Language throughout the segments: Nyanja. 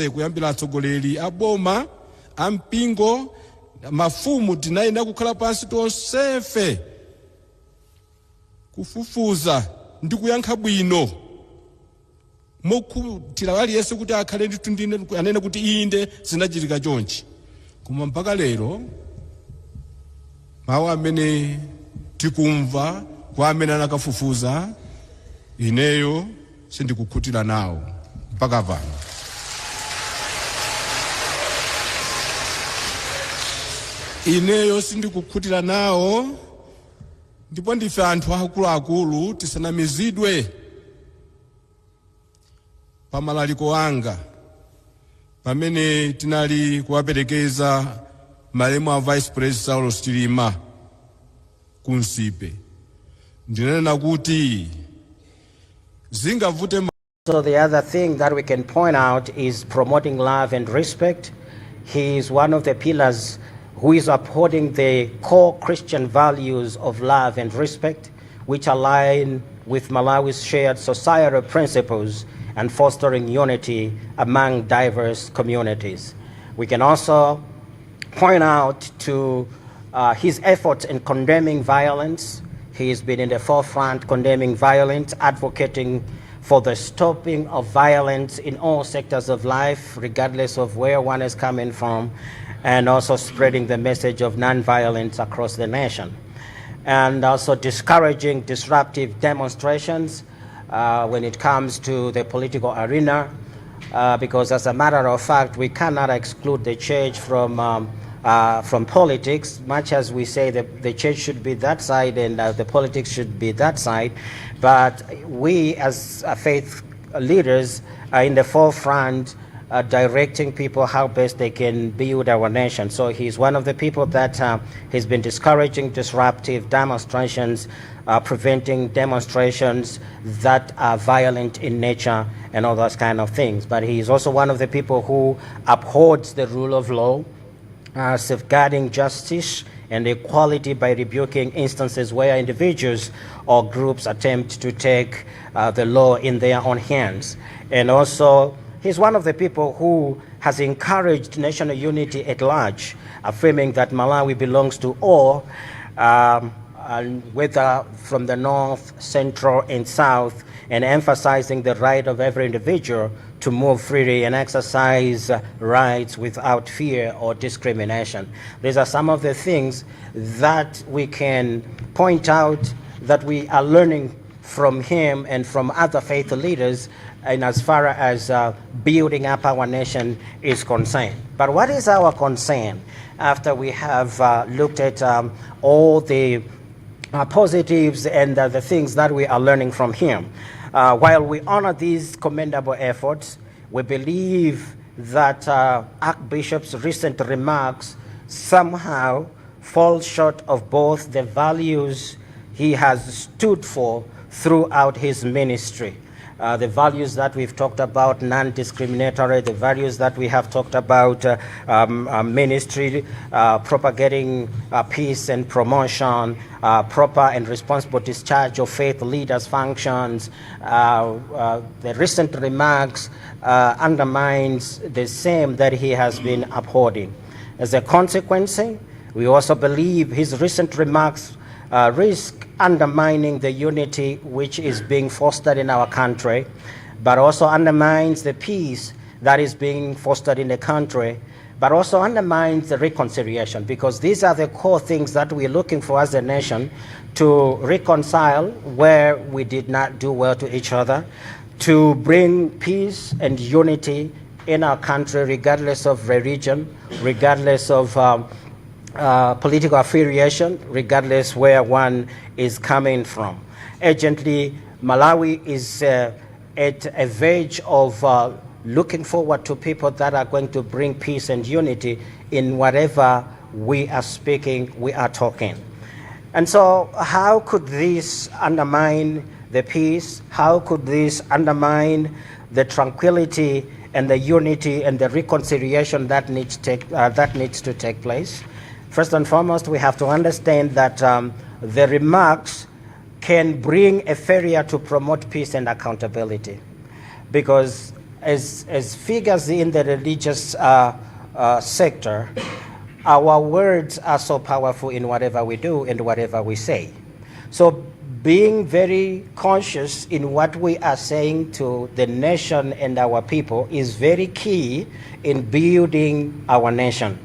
kuyambira atsogoleri aboma ampingo mafumu tinaenda kukhala pansi tonsefe kufufuza ndi kuyankha bwino mokhutira aliyense kuti akhale ndithu ndine anene kuti inde zinachitika chonchi. Koma mpaka lero mawu amene tikumva kwa amene anakafufuza ineyo sindikukhutira nawo mpaka pano. Ineyo sindikukhutira nawo, ndipo ndife anthu akuluakulu tisanamizidwe pamalaliko anga pamene tinali kuwaperekeza malemu a Vice President Saulos Chilima kunsipe. Ndinena kuti zingavute. So the other thing that we can point out is promoting love and respect. He is one of the pillars who is upholding the core Christian values of love and respect, which align with Malawi's shared societal principles and fostering unity among diverse communities. We can also point out to his efforts in condemning violence. He has been in the forefront condemning violence, advocating for the stopping of violence in all sectors of life, regardless of where one is coming from, and also spreading the message of nonviolence across the nation. And also discouraging disruptive demonstrations when it comes to the political arena, because as a matter of fact, we cannot exclude the church from politics, much as we say that the church should be that side and the politics should be that side. But we as faith leaders are in the forefront directing people how best they can build our nation. So he's one of the people that has been discouraging disruptive demonstrations, preventing demonstrations that are violent in nature and all those kind of things. But he's also one of the people who upholds the rule of law, safeguarding justice and equality by rebuking instances where individuals or groups attempt to take the law in their own hands. And also, he's one of the people who has encouraged national unity at large, affirming that Malawi belongs to all, whether from the north, central, and south, and emphasizing the right of every individual to move freely and exercise rights without fear or discrimination. These are some of the things that we can point out that we are learning from him and from other faith leaders, and as far as building up our nation is concerned. But what is our concern after we have looked at all the positives and the things that we are learning from him? While we honor these commendable efforts, we believe that Archbishop's recent remarks somehow fall short of both the values he has stood for throughout his ministry. The values that we've talked about, non-discriminatory, the values that we have talked about, ministry, propagating peace and promotion, proper and responsible discharge of faith leaders' functions. The recent remarks undermines the same that he has been upholding. As a consequence, we also believe his recent remarks risk undermining the unity which is being fostered in our country, but also undermines the peace that is being fostered in the country, but also undermines the reconciliation, because these are the core things that we're looking for as a nation: to reconcile where we did not do well to each other, to bring peace and unity in our country, regardless of religion, regardless of political affiliation, regardless where one is coming from. Urgently, Malawi is at a verge of looking forward to people that are going to bring peace and unity in whatever we are speaking, we are talking. And so how could this undermine the peace? How could this undermine the tranquility and the unity and the reconciliation that needs to take place? First and foremost, we have to understand that the remarks can bring a failure to promote peace and accountability, because as figures in the religious sector, our words are so powerful in whatever we do and whatever we say. So being very conscious in what we are saying to the nation and our people is very key in building our nation.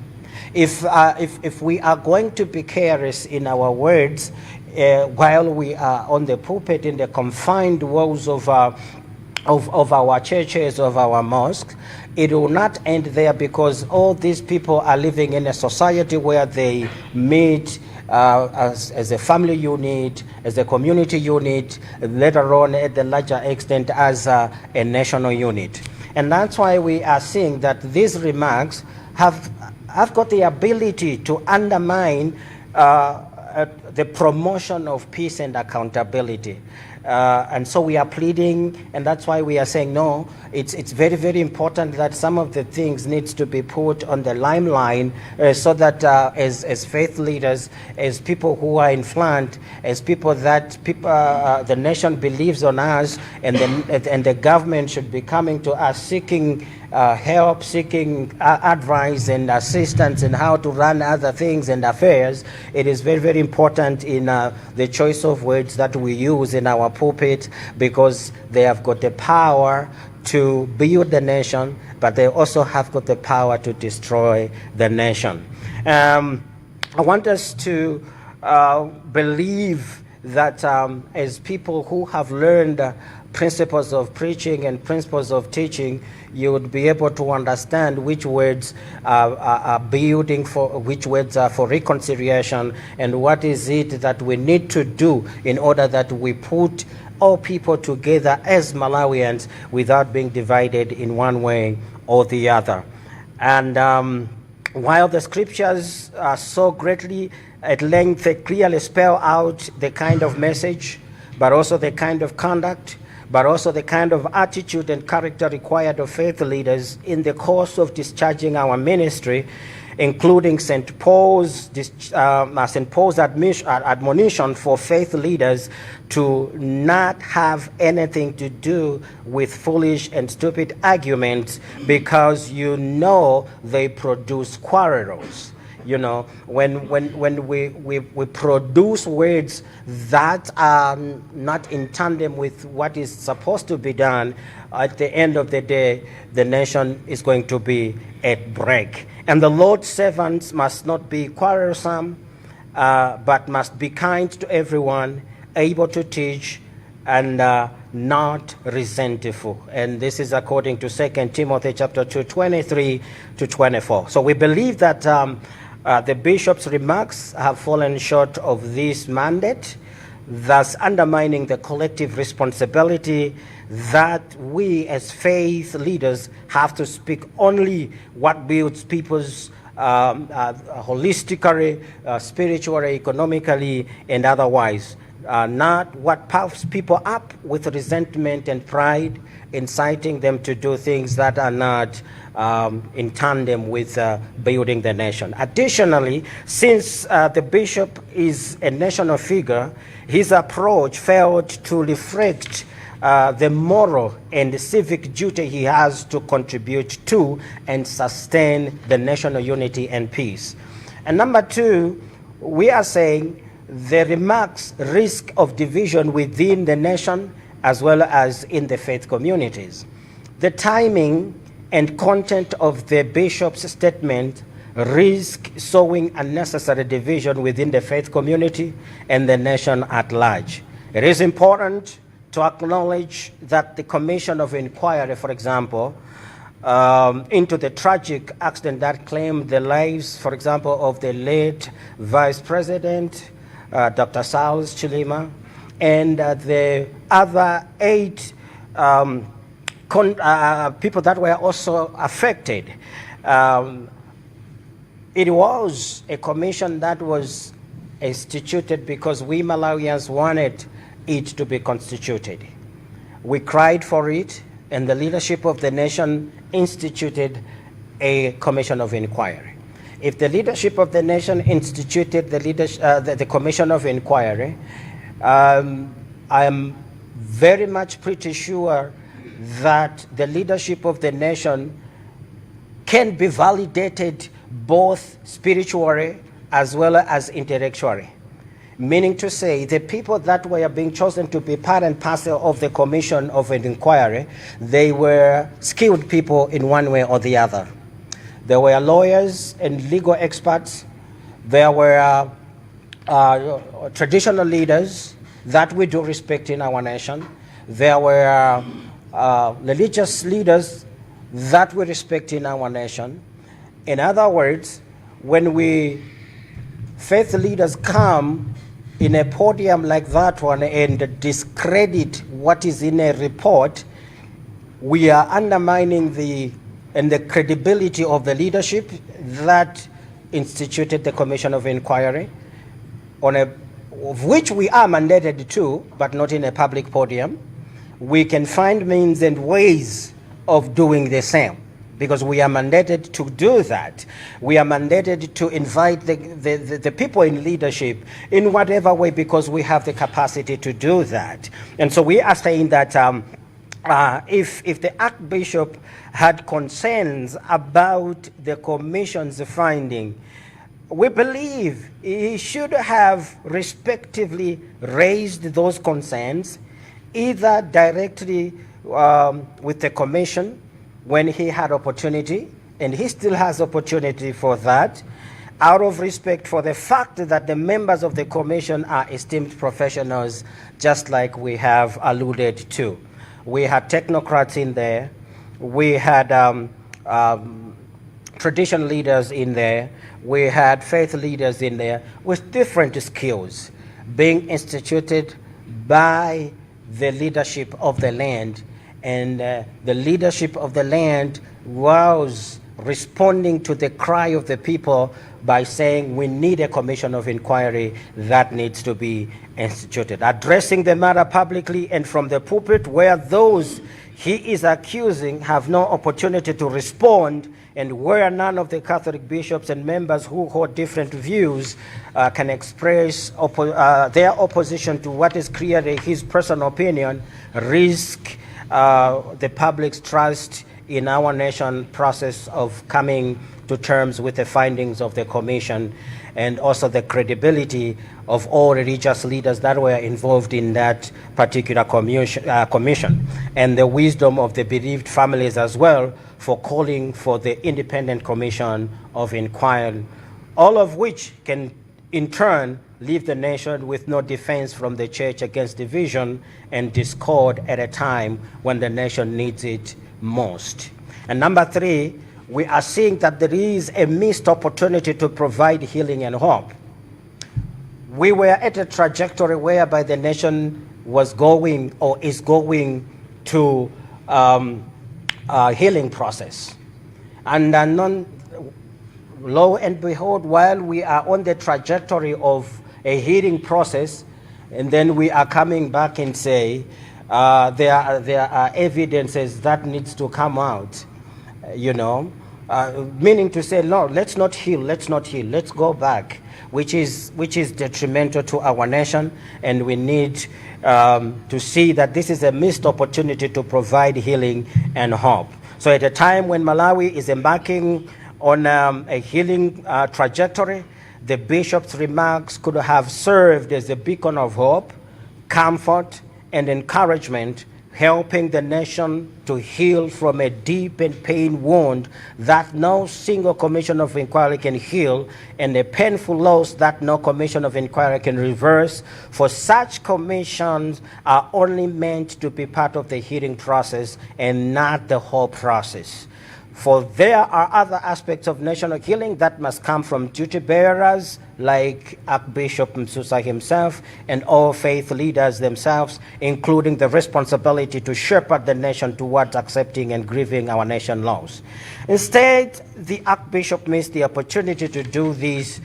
If we are going to be careless in our words while we are on the pulpit in the confined walls of our churches, of our mosques, it will not end there, because all these people are living in a society where they meet as a family unit, as a community unit, later on at the larger extent as a national unit. And that's why we are seeing that these remarks have got the ability to undermine the promotion of peace and accountability. And so we are pleading, and that's why we are saying, no, it's very, very important that some of the things needs to be put on the limelight so that as faith leaders, as people who are in front, as people that the nation believes on us, and the government should be coming to us seeking help, seeking advice and assistance in how to run other things and affairs. It is very, very important in the choice of words that we use in our pulpit, because they have got the power to build the nation, but they also have got the power to destroy the nation. I want us to believe that as people who have learned principles of preaching and principles of teaching, you would be able to understand which words are building for, which words are for reconciliation, and what is it that we need to do in order that we put all people together as Malawians without being divided in one way or the other. And while the scriptures are so greatly at length, they clearly spell out the kind of message, but also the kind of conduct, but also the kind of attitude and character required of faith leaders in the course of discharging our ministry, including St. Paul's admonition for faith leaders to not have anything to do with foolish and stupid arguments, because you know they produce quarrels. You know, when we produce words that are not in tandem with what is supposed to be done, at the end of the day, the nation is going to be at break. And the Lord's servants must not be quarrelsome, but must be kind to everyone, able to teach, and not resentful. And this is according to 2 Timothy chapter 2, 23 to 24. So we believe that the bishop's remarks have fallen short of this mandate, thus undermining the collective responsibility that we as faith leaders have to speak only what builds people's holistically, spiritually, economically, and otherwise. Not what puffs people up with resentment and pride, inciting them to do things that are not in tandem with building the nation. Additionally, since the bishop is a national figure, his approach failed to reflect the moral and civic duty he has to contribute to and sustain the national unity and peace. And number two, we are saying the remarks risk of division within the nation as well as in the faith communities. The timing and content of the bishop's statement risk sowing unnecessary division within the faith community and the nation at large. It is important to acknowledge that the Commission of Inquiry, for example, into the tragic accident that claimed the lives, for example, of the late Vice President, Dr. Sauls Chilima, and the other 8 people that were also affected. It was a commission that was instituted because we Malawians wanted it to be constituted. We cried for it, and the leadership of the nation instituted a commission of inquiry. If the leadership of the nation instituted the commission of inquiry, I am very much pretty sure that the leadership of the nation can be validated both spiritually as well as intellectually. Meaning to say, the people that were being chosen to be part and parcel of the commission of an inquiry, they were skilled people in one way or the other. There were lawyers and legal experts. There were traditional leaders that we do respect in our nation. There were religious leaders that we respect in our nation. In other words, when faith leaders come in a podium like that one and discredit what is in a report, we are undermining the credibility of the leadership that instituted the Commission of Inquiry, of which we are mandated to, but not in a public podium. We can find means and ways of doing the same, because we are mandated to do that. We are mandated to invite the people in leadership in whatever way, because we have the capacity to do that. And so we are saying that if the Archbishop had concerns about the Commission's finding, we believe he should have respectively raised those concerns, either directly with the Commission when he had opportunity, and he still has opportunity for that, out of respect for the fact that the members of the Commission are esteemed professionals, just like we have alluded to. We had technocrats in there. We had tradition leaders in there. We had faith leaders in there with different skills being instituted by the leadership of the land. And the leadership of the land was responding to the cry of the people by saying we need a commission of inquiry that needs to be instituted, addressing the matter publicly and from the pulpit, where those he is accusing have no opportunity to respond, and where none of the Catholic bishops and members who hold different views can express their opposition to what is clearly his personal opinion, risk the public's trust in our nation process of coming to terms with the findings of the commission, and also the credibility of all religious leaders that were involved in that particular commission, and the wisdom of the bereaved families as well for calling for the independent commission of inquiry, all of which can in turn leave the nation with no defense from the church against division and discord at a time when the nation needs it most. And number three, we are seeing that there is a missed opportunity to provide healing and hope. We were at a trajectory whereby the nation was going or is going to a healing process. And lo and behold, while we are on the trajectory of a healing process, and then we are coming back and say there are evidences that needs to come out, meaning to say, no, let's not heal, let's go back, which is detrimental to our nation, and we need to see that this is a missed opportunity to provide healing and hope. So at a time when Malawi is embarking on a healing trajectory, the bishop's remarks could have served as a beacon of hope, comfort, and encouragement, helping the nation to heal from a deep and pain wound that no single commission of inquiry can heal, and a painful loss that no commission of inquiry can reverse. For such commissions are only meant to be part of the healing process and not the whole process. For there are other aspects of national healing that must come from duty bearers like Archbishop Msusa himself and all faith leaders themselves, including the responsibility to shepherd the nation towards accepting and grieving our nation laws. Instead, the Archbishop missed the opportunity to do this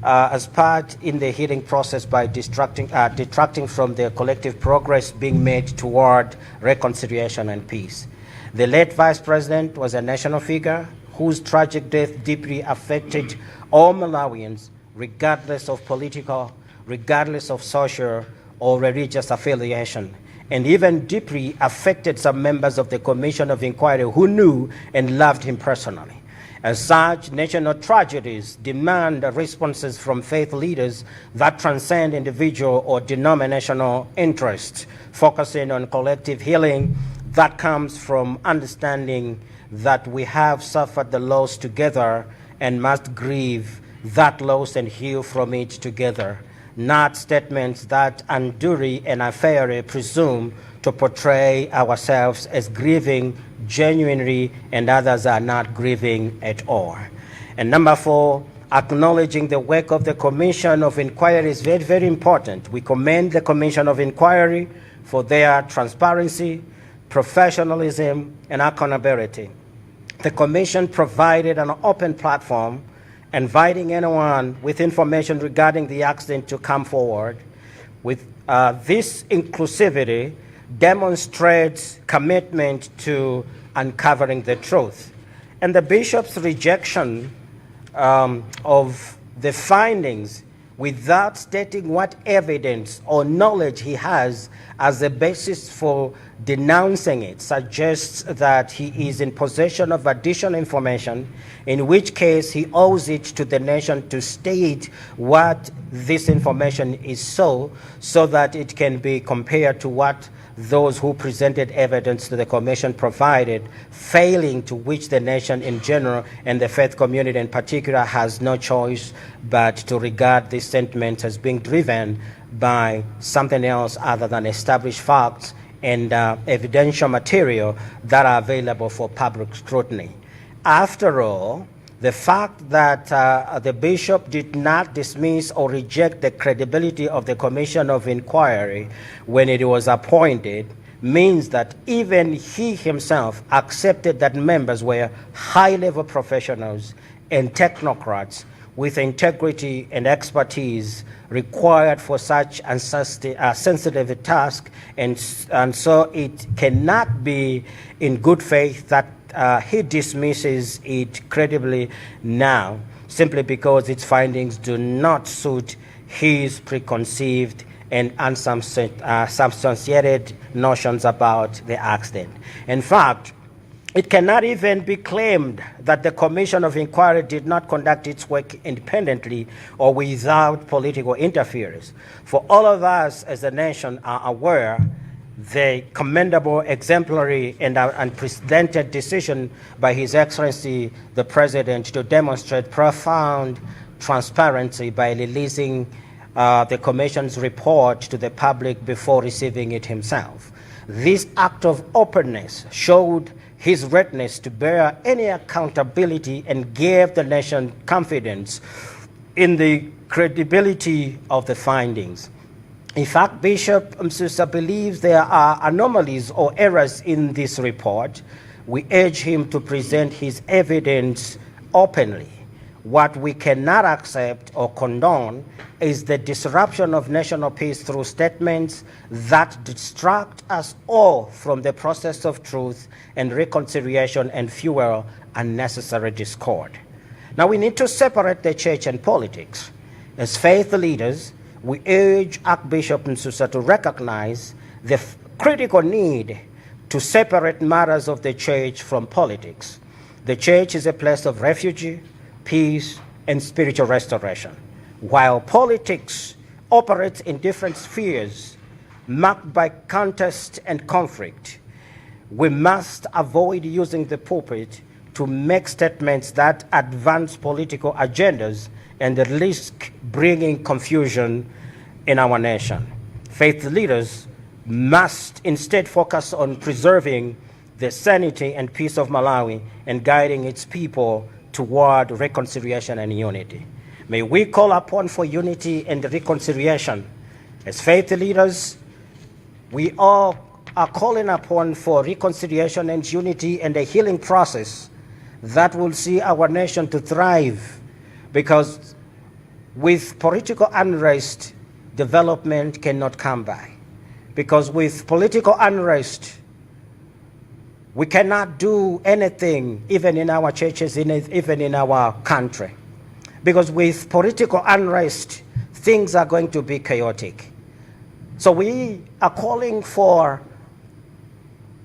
as part in the healing process by detracting from the collective progress being made toward reconciliation and peace. The late Vice President was a national figure whose tragic death deeply affected all Malawians, regardless of political, regardless of social or religious affiliation. and even deeply affected some members of the Commission of Inquiry who knew and loved him personally. As such, national tragedies demand responses from faith leaders that transcend individual or denominational interests, focusing on collective healing that comes from understanding that we have suffered the loss together and must grieve that loss and heal from it together, not statements that unduly and unfairly presume to portray ourselves as grieving genuinely and others are not grieving at all. And number 4, acknowledging the work of the Commission of Inquiry is very, very important. We commend the Commission of Inquiry for their transparency, professionalism, and accountability. The Commission provided an open platform inviting anyone with information regarding the accident to come forward. With this inclusivity demonstrates commitment to uncovering the truth. And the bishop's rejection of the findings without stating what evidence or knowledge he has as a basis for denouncing it suggests that he is in possession of additional information, in which case he owes it to the nation to state what this information is so that it can be compared to what those who presented evidence to the commission provided, failing to which the nation in general and the faith community in particular has no choice but to regard these sentiments as being driven by something else other than established facts and evidential material that are available for public scrutiny. After all, the fact that the bishop did not dismiss or reject the credibility of the Commission of Inquiry when it was appointed means that even he himself accepted that members were high-level professionals and technocrats with integrity and expertise required for such a sensitive task, and so it cannot be in good faith that he dismisses it credibly now, simply because its findings do not suit his preconceived and unsubstantiated notions about the accident. In fact, it cannot even be claimed that the Commission of Inquiry did not conduct its work independently or without political interference. For all of us as a nation are aware the commendable, exemplary, and unprecedented decision by His Excellency the President to demonstrate profound transparency by releasing the Commission's report to the public before receiving it himself. This act of openness showed his readiness to bear any accountability and gave the nation confidence in the credibility of the findings. In fact, Bishop Msusa believes there are anomalies or errors in this report. We urge him to present his evidence openly. What we cannot accept or condone is the disruption of national peace through statements that distract us all from the process of truth and reconciliation and fuel unnecessary discord. Now, we need to separate the church and politics. As faith leaders, we urge Archbishop Msusa to recognize the critical need to separate matters of the church from politics. The church is a place of refuge, peace, and spiritual restoration, while politics operates in different spheres marked by contest and conflict. We must avoid using the pulpit to make statements that advance political agendas and risk bringing confusion in our nation. Faith leaders must instead focus on preserving the sanity and peace of Malawi and guiding its people toward reconciliation and unity. May we call upon for unity and reconciliation. As faith leaders, we all are calling upon for reconciliation and unity and a healing process that will see our nation to thrive, because with political unrest, development cannot come by. Because with political unrest, we cannot do anything, even in our churches, even in our country. Because with political unrest, things are going to be chaotic. So we are calling for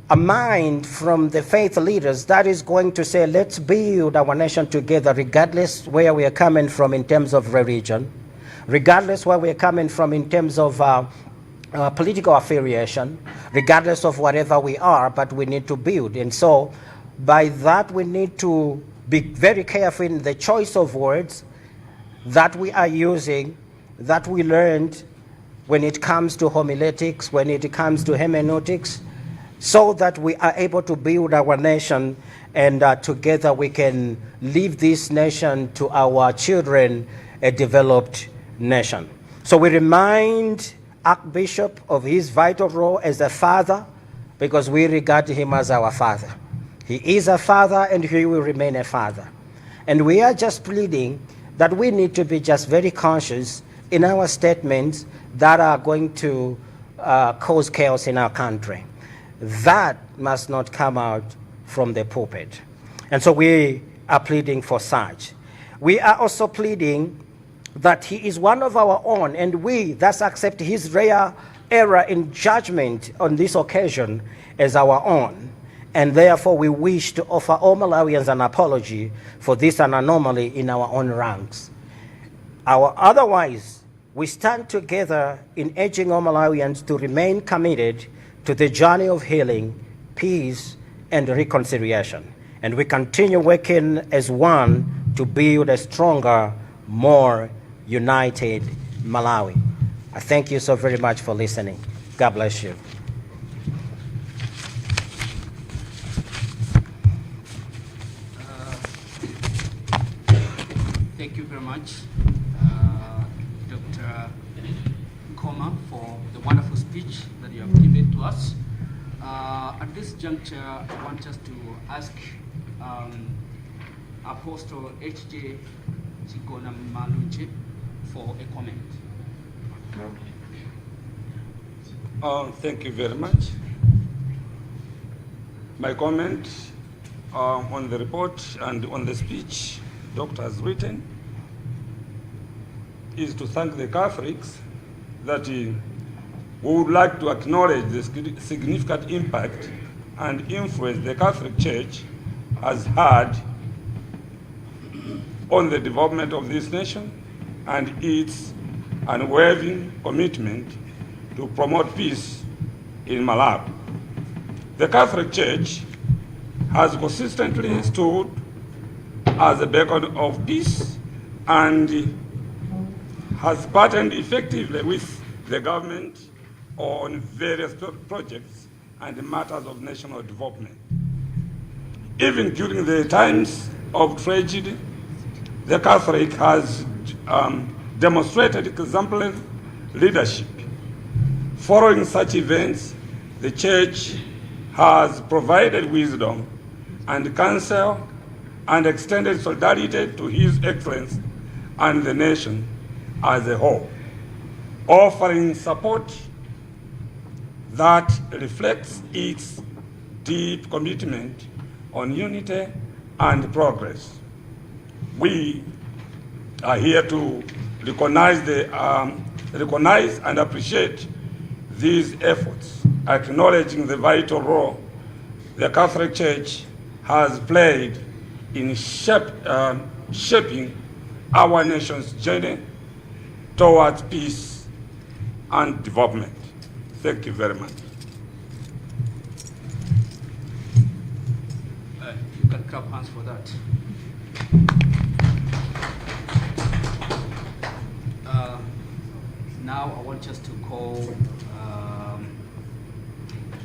a mind from the faith leaders that is going to say, let's build our nation together, regardless where we are coming from in terms of religion, regardless where we are coming from in terms of political affiliation, regardless of whatever we are, but we need to build. And so by that, we need to be very careful in the choice of words that we are using, that we learned when it comes to homiletics, when it comes to hermeneutics, so that we are able to build our nation, and together we can leave this nation to our children, a developed nation. So we remind Archbishop of his vital role as a father, because we regard him as our father. He is a father and he will remain a father. And we are just pleading that we need to be just very conscious in our statements that are going to cause chaos in our country. That must not come out from the pulpit. And so we are pleading for such. We are also pleading that he is one of our own, and we thus accept his rare error in judgment on this occasion as our own. And therefore we wish to offer all Malawians an apology for this an anomaly in our own ranks. Otherwise, we stand together in urging all Malawians to remain committed to the journey of healing, peace, and reconciliation. And we continue working as one to build a stronger, more united Malawi. I thank you so very much for listening. God bless you. Thank you very much, Dr. Koma, for the wonderful speech that you have given to us. At this juncture, I want us to ask Apostle H.J. Chigona Malunche for a comment. Thank you very much. My comment on the report and on the speech Doctor has written is to thank the Catholics that we would like to acknowledge the significant impact and influence the Catholic Church has had on the development of this nation and its unwavering commitment to promote peace in Malawi. The Catholic Church has consistently stood as a beacon of peace and has partnered effectively with the government on various projects and matters of national development. Even during the times of tragedy, the Catholic has demonstrated exemplary leadership. Following such events, the Church has provided wisdom and counsel and extended solidarity to His Excellency and the nation as a whole, offering support that reflects its deep commitment on unity and progress. We are here to recognize and appreciate these efforts, acknowledging the vital role the Catholic Church has played in shaping our nation's journey towards peace and development. Thank you very much. You can clap hands for that. Now I want us to call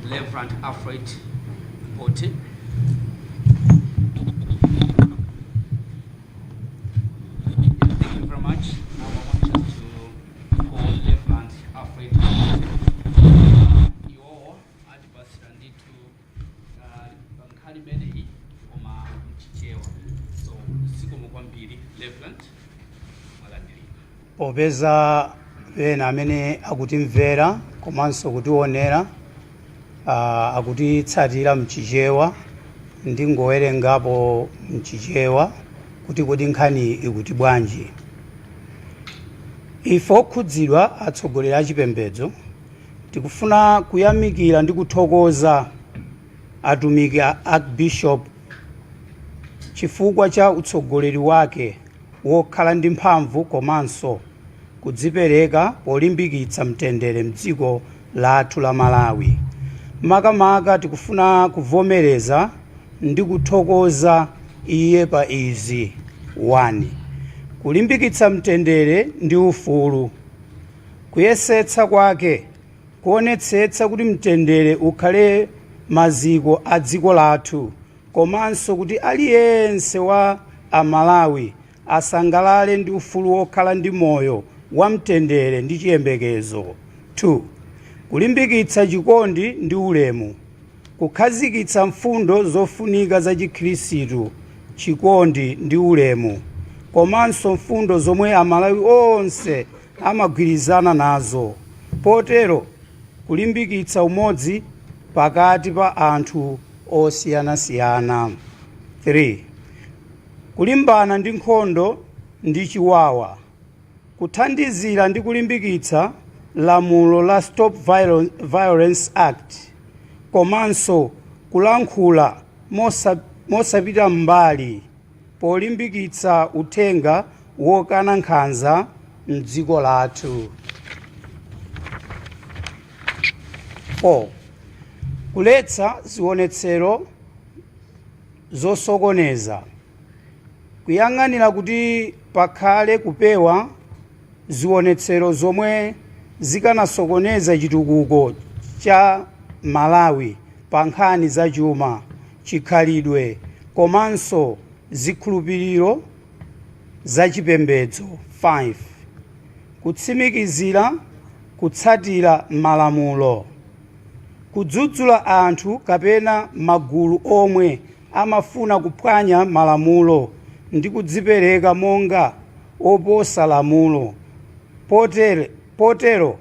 Reverend Alfred Bote. Thank you very much. Now I want us to call Reverend Alfred Bote. Your adversary to Kalimene Oma Mchichewa. So, Siko Mukwambiri, Reverend Malandiri. Popeza bena amene akutimvera komanso kutionera akutitsatira mchichewa ndingowerengapo mchichewa kuti nkhani ikuti bwanji. Ife okhudzidwa atsogoleri a chipembedzo tikufuna kuyamikira ndi kuthokoza atumiki a Archbishop chifukwa cha utsogoleri wake wokhala ndi mphamvu komanso kudzipereka polimbikitsa mtendere m'dziko lathu la Malawi. Makamaka tikufuna kuvomereza ndi kuthokoza iye pa izi: 1. Kulimbikitsa mtendere ndi ufulu. Kuyesetsa kwake kuonetsetsa kuti mtendere ukhale maziko a dziko lathu, komanso kuti aliyense wa Amalawi asangalale ndi ufulu wokhala ndi moyo wa mtendere ndi chiyembekezo. 2. Kulimbikitsa chikondi ndi ulemu. Kukhazikitsa mfundo zofunika za Chikhristu, chikondi ndi ulemu, komanso mfundo zomwe Amalawi onse amagwirizana nazo. Potero kulimbikitsa umodzi pakati pa anthu osiyanasiyana. 3. Kulimbana ndi nkhondo ndi chiwawa. Kuthandizira ndi kulimbikitsa lamulo la Stop Violence Act, komanso kulankhula mosapita mbali polimbikitsa uthenga wokana nkhanza m'dziko lathu. 4. Kuletsa zionetsero zosokoneza. Kuyang'anira kuti pakhale kupewa zionetsero zomwe zikanasokoneza chitukuko cha Malawi pa nkhani za chuma, chikhalidwe, komanso zikhulupiriro za chipembedzo. 5. Kutsimikizira kutsatira malamulo. Kudzudzula anthu kapena magulu omwe amafuna kuphwanya malamulo ndi kudzipereka monga oposa lamulo. Potero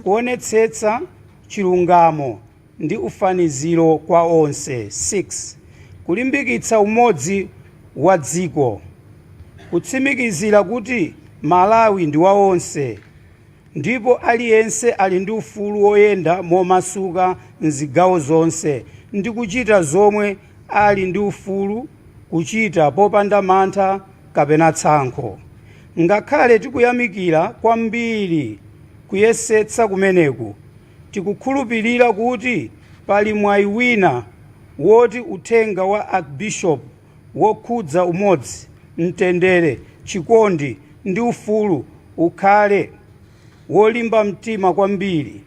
kuonetsetsa chilungamo ndi ufaniziro kwa onse. 6. Kulimbikitsa umodzi wa dziko. Kutsimikizira kuti Malawi ndi wa onse, ndipo aliyense ali ndi ufulu woyenda momasuka m'zigawo zonse ndi kuchita zomwe ali ndi ufulu kuchita popanda mantha kapena tsankho. Ngakhale tikuyamikira kwambiri kuyesetsa kumeneku, tikukhulupirira kuti pali mwayi wina woti uthenga wa Archbishop wokhudza umodzi, mtendere, chikondi ndi ufulu ukhale wolimba mtima kwambiri,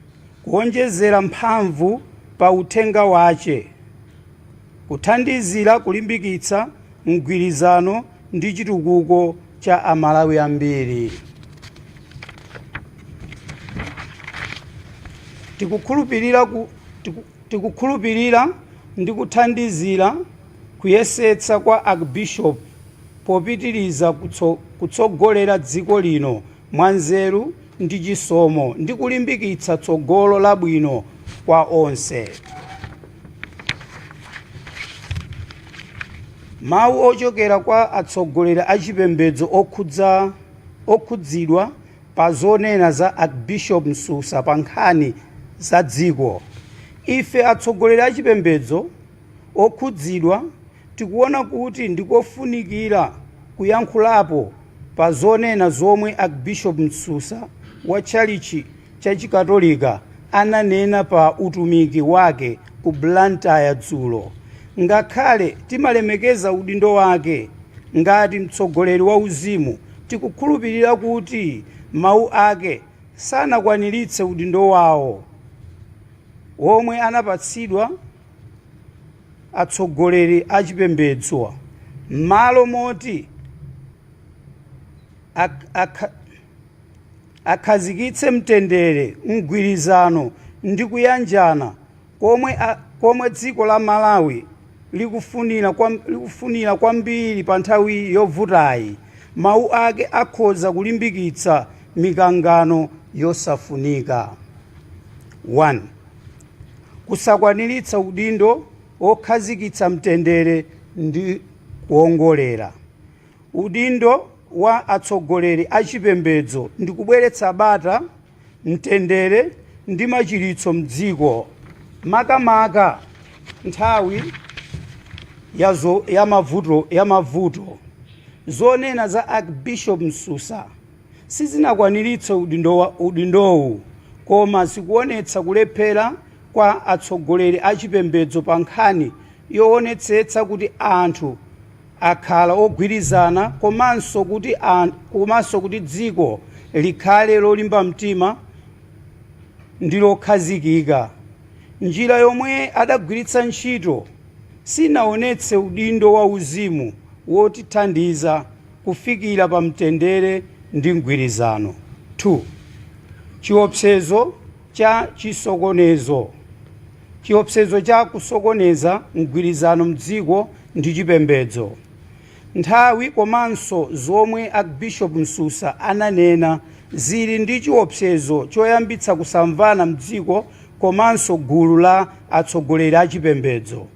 kuonjezera mphamvu pa uthenga wace, kuthandizira kulimbikitsa mgwirizano ndi chitukuko cha Amalawi ambiri. Tikukhulupirira ndi kuthandizira kuyesetsa kwa Archbishop popitiriza kutsogolera dziko lino mwanzeru ndi chisomo ndi kulimbikitsa tsogolo labwino kwa onse. Mawu ochokera kwa atsogoleri a chipembedzo okhudzidwa pa zonena za Archbishop Msusa pa nkhani za dziko. Ife atsogoleri a chipembedzo okhudzidwa tikuona kuti ndikofunikira kuyankhulapo pa zonena zomwe Archbishop Msusa wa tchalichi cha chikatolika ananena pa utumiki wake ku Blantyre dzulo. Ngakhale timalemekeza udindo wake ngati mtsogoleri wa uzimu, tikukhulupirira kuti mawu ake sanakwaniritse udindo wawo omwe anapatsidwa atsogoleri a chipembedzo, m'malo moti akhazikitse mtendere, mgwirizano ndi kuyanjana komwe dziko la Malawi likufunira kwambiri pa nthawi yovutayi. Mawu ake akhoza kulimbikitsa mikangano yosafunika. 1. Kusakwaniritsa udindo wokhazikitsa mtendere ndi kuongolera. Udindo wa atsogoleri a chipembedzo ndi kubweretsa bata, mtendere ndi machiritso mdziko makamaka nthawi ya mavuto. Zonena za Archbishop Msusa sizinakwaniritse udindowu koma zikuonetsa kulephera kwa atsogoleri achipembedzo pa nkhani yoonetsetsa kuti anthu akhala ogwirizana komanso kuti dziko likhale lolimba mtima ndi lokhazikika. Njira yomwe adagwiritsa ntchito sinaonetse udindo wa uzimu wotithandiza kufikira pa mtendere ndi mgwirizano. 2. Chiopsezo cha chisokonezo. Chiopsezo cha kusokoneza mgwirizano mdziko ndi chipembedzo. Nthawi komanso zomwe Archbishop Msusa ananena zili ndi chiopsezo choyambitsa kusamvana mdziko komanso gulu la atsogoleri achipembedzo.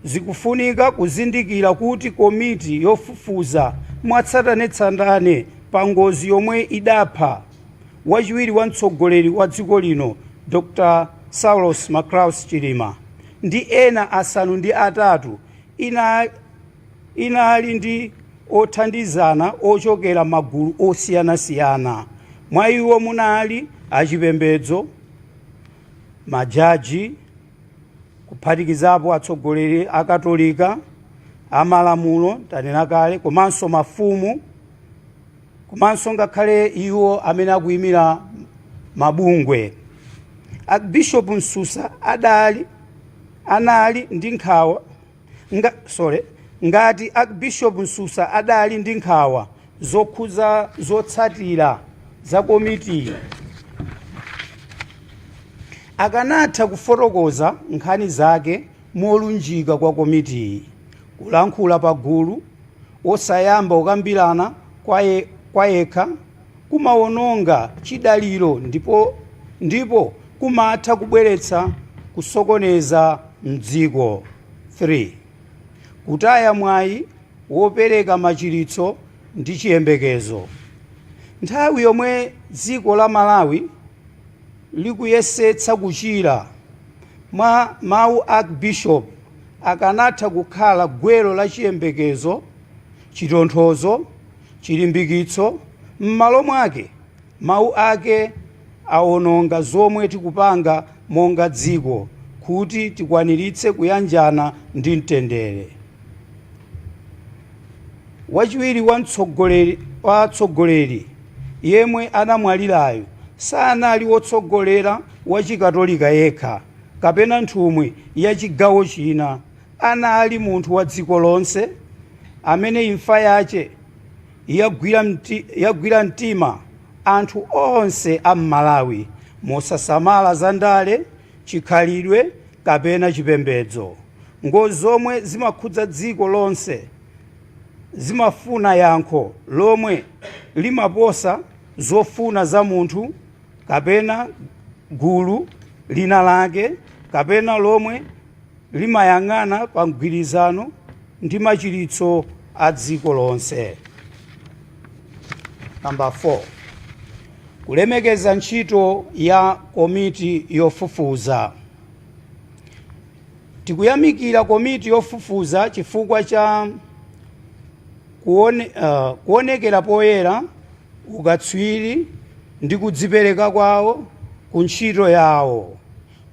Zikufunika kuzindikira kuti komiti yofufuza mwatsatanetsatane pa ngozi yomwe idapha wachiwiri wa mtsogoleri wa dziko lino Dr. Saulos Macraus Chilima ndi ena asanu ndi atatu inali ndi othandizana ochokera magulu osiyanasiyana. Mwa iwo munali achipembedzo, majaji, kuphatikizapo atsogoleri akatolika, amalamulo tanena kale, komanso mafumu, komanso ngakhale iwo amene akuyimira mabungwe. Archbishop Msusa anali ndi nkhawa ngati Archbishop Msusa adali ndi nkhawa zokhuza zotsatira za komiti, akanatha kufotokoza nkhani zake molunjika kwa komiti, kulankhula pagulu, osayamba kukambirana kwa yekha kumawononga chidaliro ndipo kumatha kubweretsa kusokoneza mdziko. 3. Kutaya mwayi wopereka machiritso ndi chiyembekezo. Nthawi yomwe dziko la Malawi likuyesetsa kuchira, mwa mawu Archbishop akanatha kukhala gwero la chiyembekezo, chitonthozo, chilimbikitso. M'malo mwake mawu ake awononga zomwe tikupanga monga dziko kuti tikwaniritse kuyanjana ndi mtendere. Wachiwiri wa atsogoleri yemwe anamwalirayo sanali wotsogolera wa chikatolika yekha kapena nthumwi ya chigawo china. Anali munthu wa dziko lonse amene imfa yace yagwira mtima anthu onse a Malawi mosasamala za ndale, chikhalidwe kapena chipembedzo. Ngozi zomwe zimakhudza dziko lonse zimafuna yankho lomwe limaposa zofuna za munthu kapena gulu lina lake kapena lomwe limayang'ana pa mgwirizano ndi machiritso a dziko lonse. Number 4. Kulemekeza ntchito ya komiti yofufuza. Tikuyamikira komiti yofufuza chifukwa cha kuonekera poyera, ukatswiri ndi kudzipereka kwawo ku ntchito yawo.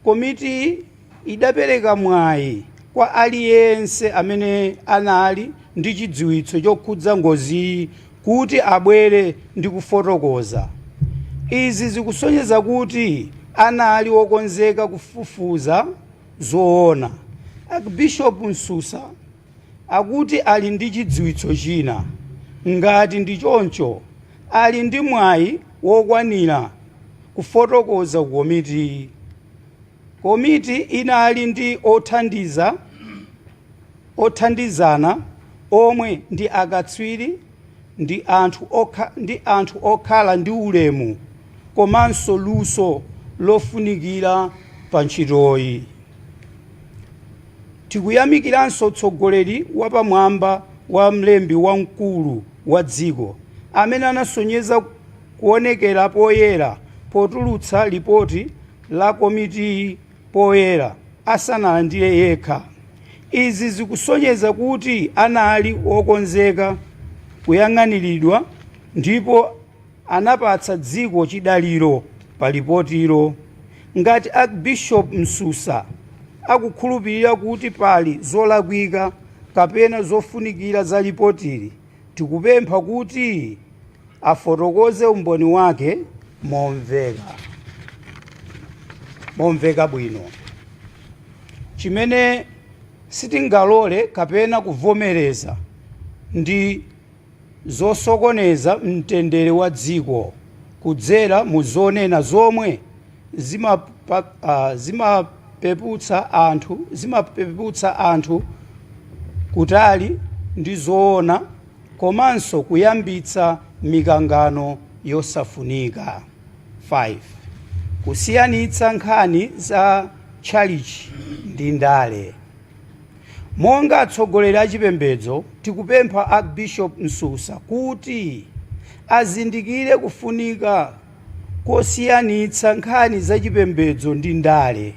Komiti idapereka mwayi kwa aliyense amene anali ndi chidziwitso chokhudza ngozi kuti abwere ndi kufotokoza. Izi zikusonyeza kuti anali wokonzeka kufufuza zoona. Archbishop Msusa akuti ali ndi chidziwitso china. Ngati ndi choncho ali ndi mwayi wokwanira kufotokoza ku komiti. Komiti inali ndi othandizana omwe ndi akatswiri ndi anthu okhala ndi ulemu komanso luso lofunikira pa ntchitoyi. Tikuyamikiranso utsogoleri wapamwamba wa mlembi wamkulu wa dziko amene anasonyeza kuonekera poyera potulutsa ripoti la komiti poyera asanalandire yekha. Izi zikusonyeza kuti anali wokonzeka kuyang'aniridwa ndipo anapatsa dziko chidaliro pa lipotilo. Ngati Archbishop Msusa akukhulupirira kuti pali zolakwika kapena zofunikira za lipotili, tikupempha kuti afotokoze umboni wake momveka bwino. Chimene sitingalole kapena kuvomereza ndi zosokoneza mtendere wa dziko kudzera mu zonena zomwe zimapeputsa anthu kutali ndi zoona komanso kuyambitsa mikangano yosafunika. 5. Kusiyanitsa nkhani za tchalichi ndi ndale. Monga atsogoleri a chipembedzo tikupempha Archbishop Msusa kuti azindikire kufunika kosiyanitsa nkhani za chipembedzo ndi ndale.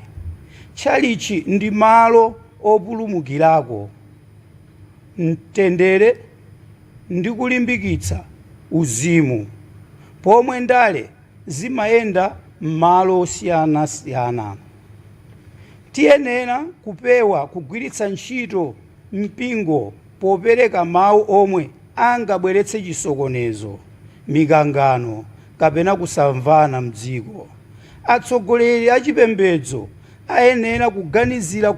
Tchalichi ndi malo opulumukirako mtendere ndi kulimbikitsa uzimu, pomwe ndale zimayenda m'malo osiyanasiyana. Tiyenera kupewa kugwiritsa ntchito mpingo popereka mawu omwe angabweretse chisokonezo, mikangano kapena kusamvana mdziko. Atsogoleri a chipembedzo ayenera kuganizira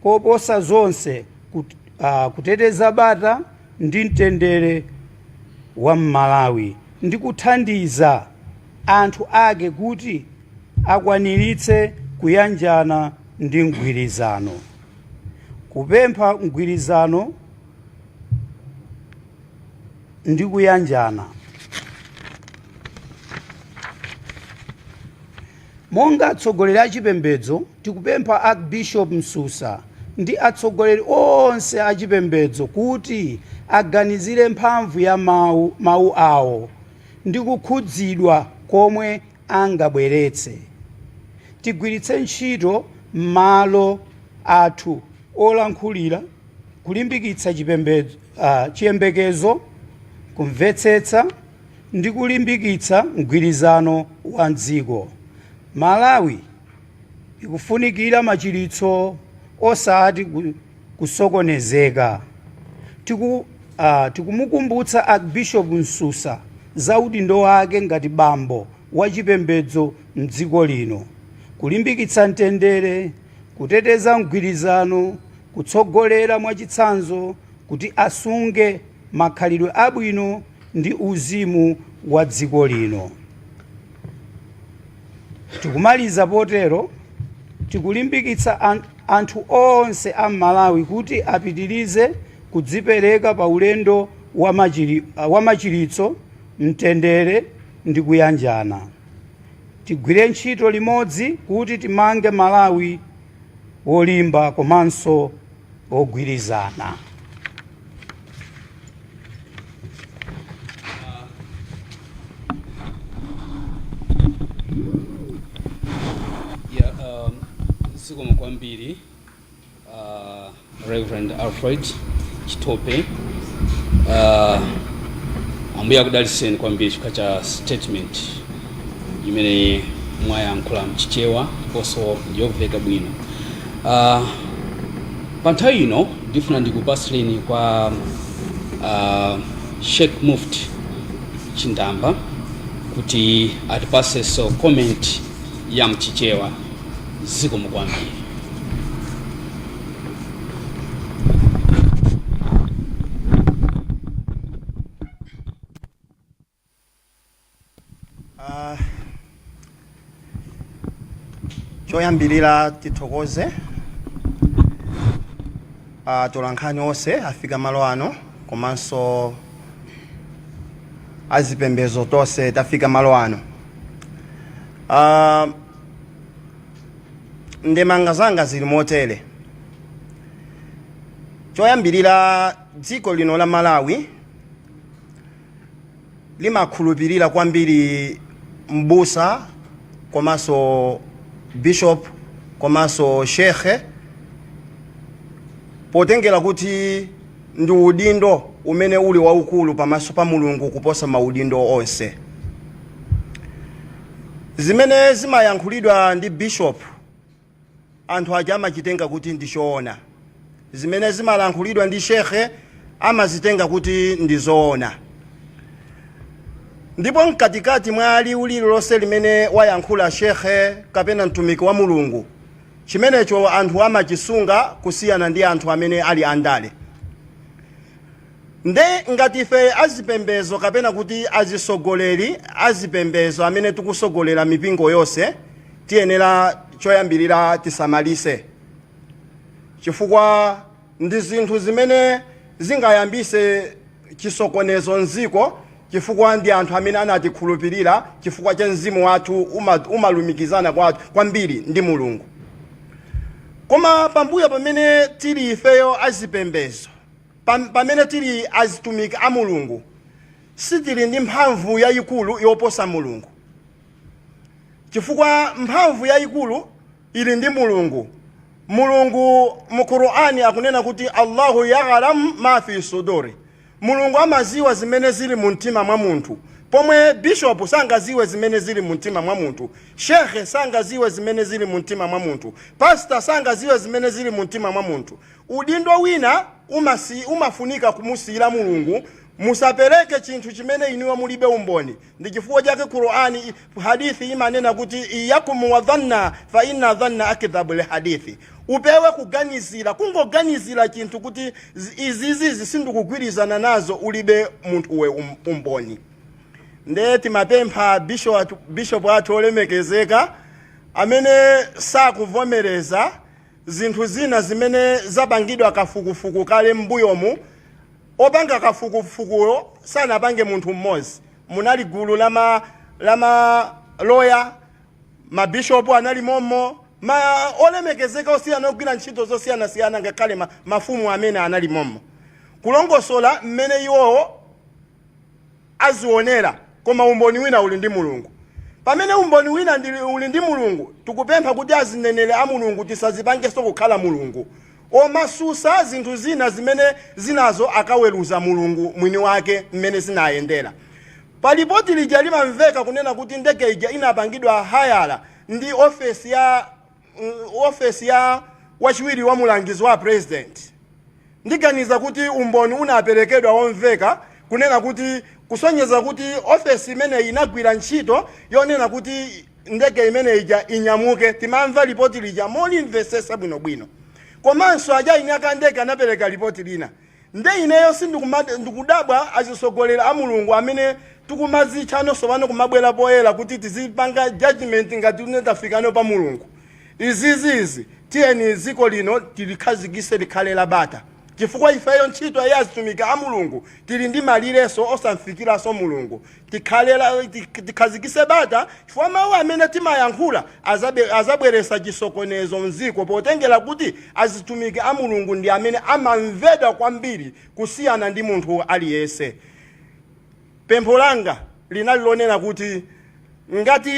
koposa zonse kuteteza bata ndi mtendere wa Malawi ndi kuthandiza anthu ake kuti akwaniritse kuyanjana ndi mgwirizano. Kupempha mgwirizano ndi kuyanjana. Monga atsogoleri a chipembedzo tikupempha Archbishop Msusa ndi atsogoleri onse a chipembedzo kuti aganizire mphamvu ya mawu awo ndi kukhudzidwa komwe angabweretse. Tigwiritse ntchito malo athu olankhulira kulimbikitsa chiyembekezo, kumvetsetsa ndi kulimbikitsa mgwirizano wa dziko. Malawi ikufunikira machiritso osati kusokonezeka. Tikumukumbutsa Archbishop Msusa za udindo wake ngati bambo wa chipembedzo mdziko lino, kulimbikitsa mtendere, kuteteza mgwirizano, kutsogolera mwachitsanzo kuti asunge makhalidwe abwino ndi uzimu wa dziko lino. Tikumaliza potero tikulimbikitsa anthu onse a Malawi kuti apitirize kudzipereka pa ulendo wa machiritso, mtendere ndi kuyanjana. Tigwire ntchito limodzi kuti timange Malawi wolimba komanso ogwirizana. Zikomo kwambiri Reverend Alfred Chitope, ambuya kudaliseni kwambiri chifukwa cha statement imene mwayankhula mchichewa ndiponso ndiyomveka bwino. Pa nthawi ino ndifuna ndikupasireni kwa Sheikh Mufti Chindamba kuti atipasenso comment ya mchichewa. Zikomo kwambiri. Choyambirira tithokoze tolankhani onse afika malo ano komanso azipembedzo tonse tafika malo ano. Ndemanga zanga zili motere. Choyambirira dziko lino la Malawi limakhulupirira kwambiri mbusa komanso bishop komanso shekhe potengera kuti ndi udindo umene uli waukulu pamaso pa Mulungu kuposa maudindo onse. Zimene zimayankhulidwa ndi bishop anthu aja amachitenga kuti ndi choona, zimene zimalankhulidwa ndi shekhe amazitenga kuti ndi zoona. Ndipo mkatikati mwa liwu lililonse limene wayankhula shekhe kapena mtumiki wa Mulungu, chimenecho anthu amachisunga kusiyana ndi anthu amene ali andale. Nde ngati ife azipembezo kapena kuti azisogoleri azipembezo amene tikusogolera mipingo yonse, tiyenera choyambirira tisamalise, chifukwa ndi zinthu zimene zingayambise chisokonezo nziko, chifukwa ndi anthu amene anatikhulupirira chifukwa cha mzimu wathu umalumikizana kwambiri ndi Mulungu. Koma pambuyo pamene tili ifeyo azipembezo, pamene tili azitumiki a Mulungu, sitili ndi mphamvu yayikulu yoposa Mulungu, chifukwa mphamvu yayikulu ili ndi Mulungu. Mulungu mu Qur'ani akunena kuti Allahu ya'lamu ma fi suduri. Mulungu amaziwa zimene zili mu mtima mwa munthu, pomwe bishop sangaziwe zimene zili mu mtima mwa munthu, shekhe sangaziwe zimene zili mu mtima mwa munthu, pastor sangaziwe zimene zili mu mtima mwa munthu. Udindo wina umafunika kumusiyira Mulungu. Musapereke chinthu chimene inuwa mulibe umboni. Ndi chifukwa chake Qur'ani hadithi imanena kuti iyakum wa dhanna fa inna dhanna akdhabul hadithi. Upewe kuganizira, kungoganizira chinthu kuti izizi sindikugwirizana nazo ulibe munthu we umboni. Ndeti mapempha bishop athu olemekezeka amene sakuvomereza zinthu zina zimene zabangidwa kafukufuku kale mbuyomu. Opanga kafukufukuyo sanapange munthu mmodzi. Munali gulu lama lawyer, ma bishop anali momo, ma olemekezeka osiyana ogwira ntchito zosiyana ngakhale mafumu amene anali momo. Kulongosola mmene iwo azionera, koma umboni wina uli ndi Mulungu. Pamene umboni wina uli ndi Mulungu, tikupempha kuti azinenere a Mulungu tisazipangenso kukhala Mulungu. Omasusa zinthu zina zimene zinazo akaweruza Mulungu mwini wake mmene zinayendera. Palipoti lija limamveka kunena kuti ndege ija inapangidwa hayala ndi ofesi ya wachiwiri wa mulangizi wa president. Ndiganiza kuti umboni unaperekedwa omveka kunena kuti kusonyeza kuti ofesi imene inagwira ntchito yonena kuti ndege imene ija inyamuke. Timamva lipoti lija molimvesesa bwinobwino. Komanso aja inyaka ndege anapereka lipoti lina. Nde ineyo ndikudabwa azisogolera a Mulungu amene tukumazitchano sopano kumabwera poyera kuti tizipanga judgment ngati tunetafikano pa Mulungu. Izizi tiyeni ziko lino tilikhazikise likhale labata. Chifukwa ifeyo ntchito ya azitumika a Mulungu tili ndi malireso osamfikiraso Mulungu. Tikhazikise bata chifukwa mawu amene timayankhula azabweresa chisokonezo mziko potengera kuti azitumika a Mulungu ndi amene amamveda kwambiri kusiyana ndi munthu aliyese. Pempho langa linalilonena kuti ngati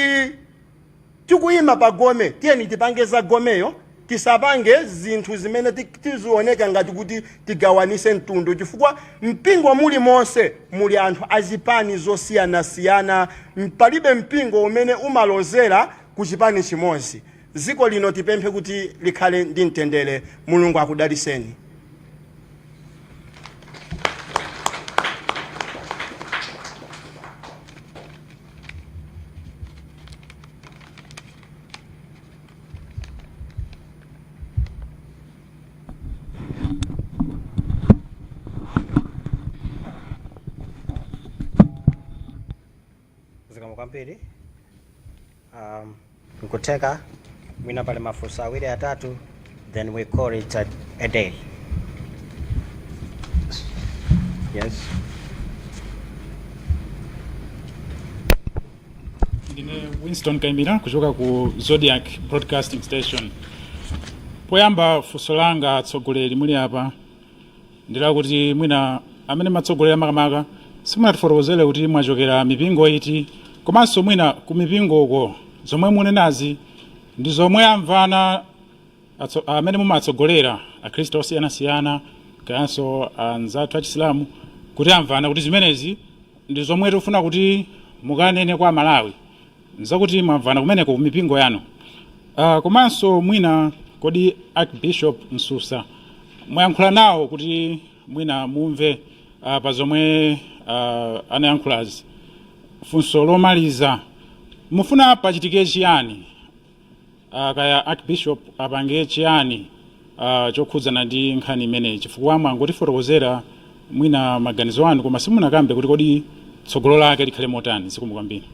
tikuyima pa gome, tiyeni tipange za gomeyo, tisapange zinthu zimene tizioneka ngati kuti tigawanise mtundu. Chifukwa mpingo muli monse muli anthu azipani zosiyana-siyana, palibe mpingo umene umalozera kuchipani chimodzi. Ziko lino tipemphe kuti likhale ndi mtendere. Mulungu akudaliseni. Kwambiri nkuteka mwina pale mafusa awiri atatu, then we call it a day. Yes. Ndine Winston Kaimira kuchoka ku Zodiac Broadcasting Station. Poyamba funso langa atsogoleri muli apa ndila kuti mwina amene matsogolera makamaka simunatifotokozere kuti mwachokera mipingo iti komanso mwina ku mipingoko zomwe munenazi ndi zomwe amvana amene mumatsogolera akhristu osiyanasiyana kayanso anzathu achisilamu kuti amvana kuti zimenezi ndi zomwe tikufuna kuti mukanene kwa Malawi nzakuti mwamvana kumeneko ku mipingo yanu. Komanso mwina kodi Archbishop Nsusa mwayankhula nawo kuti mwina mumve pa zomwe anayankhulazi. Funso lomaliza, mufuna pachitike chiyani kaya Archbishop apange chiyani chokhudzana ndi nkhani imeneyi, chifukwa mwangotifotokozera mwina maganizo anu koma simunakambe kuti kodi tsogolo lake likhale motani. Zikomo kwambiri.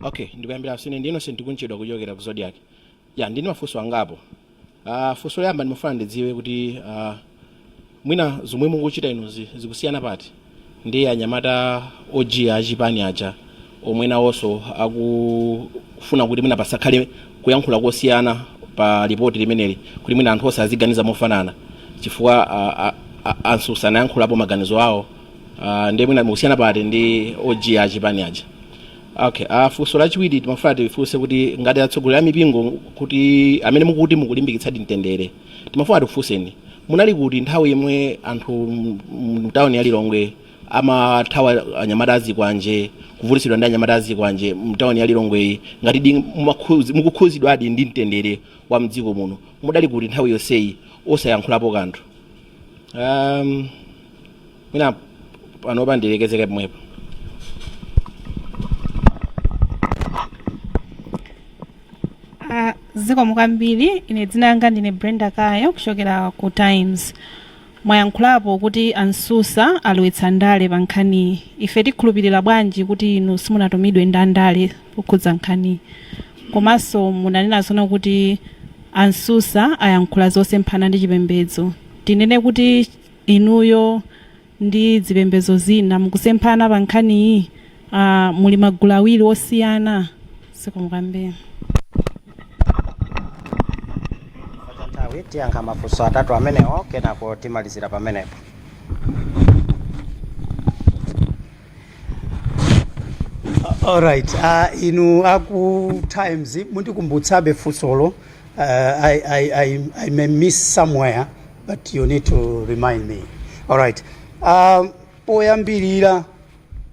Okay, ndikuyambira sine ndi Innocent kunchedwa kuchokera ku Zodiac. Ya ndine mafunso angapo. Funso yamba ndimafuna ndidziwe kuti mwina zomwe mukuchita inozi zikusiyana pati ndi anyamata ojiya achipani aja omwe nawonso akufuna kuti mwina pasakhale kuyankhula kosiyana pa ripoti limeneli kuti mwina anthu osaziganiza mofanana chifukwa Ansusa anayankhulapo maganizo awo ndi mwina mukusiyana pati ndi ojiya achipani aja. Okay, funso lachiwiri timafuna tifunse kuti ngati atsogoleri a mipingo kuti amene mukuti mukulimbikitsadi mtendere timafuna tifunseni munali kuti nthawi imwe anthu mtawuni ya Lilongwe amathawa anyamata azikwanje kuvutitsidwa ndi anyamata azikwanje mtawuni ya Lilongwe ngati mukukhuzidwadi ndi mtendere wa mdziko muno mudali kuti nthawi yonseyi osayankhulapo kanthu. Mwina panopa ndilekezeke pomwepo. Zikomo kwambiri, ine dzina langa ndine Brenda Kayo kuchokera ku Times. Mwayankhulapo kuti Ansusa alowetsa ndale pa nkhani. Ife tikhulupirira bwanji kuti inu simunatumidwe ndi ndale kukhudza nkhani. Komanso munanena zono kuti Ansusa ayankhula zosemphana ndi chipembedzo. Tinene kuti inuyo ndi zipembedzo zina mukusemphana pa nkhani iyi, muli magulu awiri osiyana. Zikomo kwambiri. Tiyankha mafunso atatu amenewo kenako timalizira pamenepo. Alright, inu aku Times mundikumbutsabe funsolo. I may miss somewhere but you need to remind me. Alright, poyambirira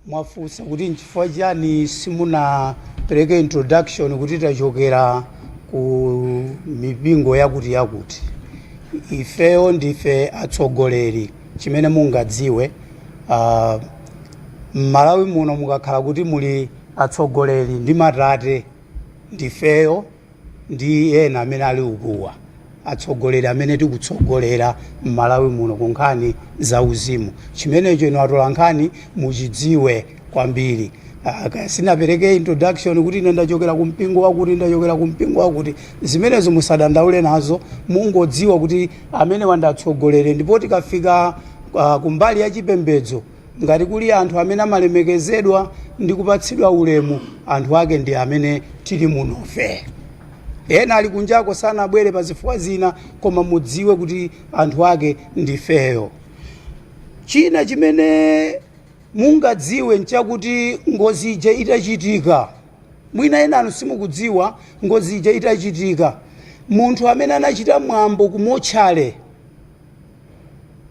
mwafunsa kuti nchifukwa chani simunapereke introduction kuti tachokera ku mipingo yakuti. Ifeyo ndife atsogoleri chimene mungadziwe. Malawi muno mukakhala kuti muli atsogoleri ndi matate ndifeyo ndi ena amene ali ukuwa atsogoleri amene tikutsogolera Malawi muno ku nkhani za uzimu. Chimenecho ino atola nkhani muchidziwe kwambiri. Sinapereke introduction kuti ine ndachokera ku mpingo wakuti zimenezo musadandaule nazo, mungodziwa kuti amene wandatsogolere ndipo tikafika kumbali ya chipembedzo ngati kuli anthu amene amalemekezedwa ndi kupatsidwa ulemu, anthu ake ndi amene tili munofe. Ena ali kunjako sana abwere pa zifukwa zina, koma mudziwe kuti anthu ake ndifeyo. China chimene mungadziwe nchakuti ngozi ije itachitika, mwina ena anu simukudziwa ngozi ije itachitika, munthu amene anachita mwambo kumotchale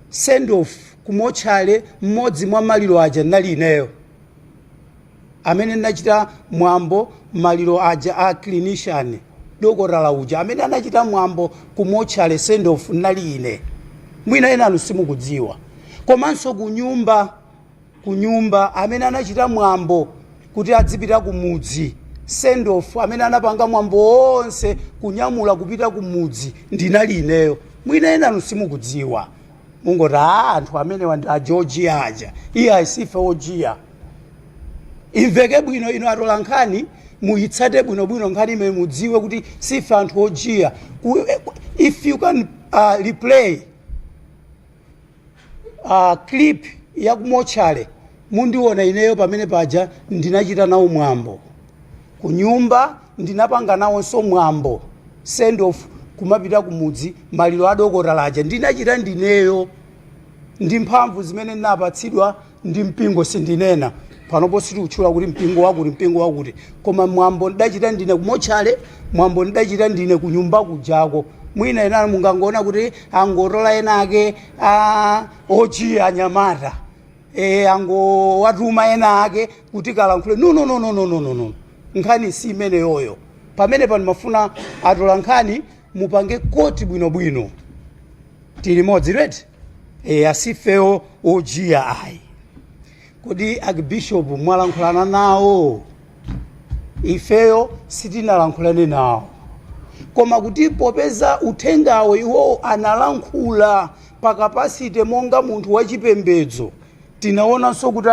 send off kumotchale mmodzi mwa maliro aja nali ineyo amene nachita mwambo maliro aja a clinician dokotala uja amene anachita mwambo kumotchale send off nali ine. Mwina ena anu simukudziwa. Komanso kunyumba amene anachita mwambo kuti adzipita kumudzi send off amene anapanga mwambo onse kunyamula kupita kumudzi ndinali ineyo. Mwina ena anu simukudziwa. Mungoti anthu amene a Georgia aja iye asife ojiya. Imveke bwino ino atola nkhani muyitsate bwinobwino nkhani imene mudziwe kuti sife anthu ojiya. If you can replay clip ya kumochale mundiona ineyo pamene paja ndinachita nawo mwambo kunyumba, ndinapanga nawonso mwambo send off kumapita kumudzi maliro adokota laja ndinachita ndineyo ndi mphamvu zimene ndinapatsidwa ndi mpingo sindinena panopo sitikuchula kuti mpingo wakuti koma mwambo ndidachita ndine kumochale, mwambo ndidachita ndine kunyumba kujako. Mwina ena mungangoona kuti angorola enake ojiya anyamata ango watuma enake kuti kalankhule no nkhani si imene yoyo. Pamene pano mafuna atola nkhani mupange koti bwinobwino tili modzi reti asifeyo ojiya ayi. Kodi archbishop mwalankhulana nawo? Ifeyo sitinalankhulane nawo, koma kuti popeza uthengawo iwo analankhula pakapasite monga munthu wachipembedzo, tinaonanso kuti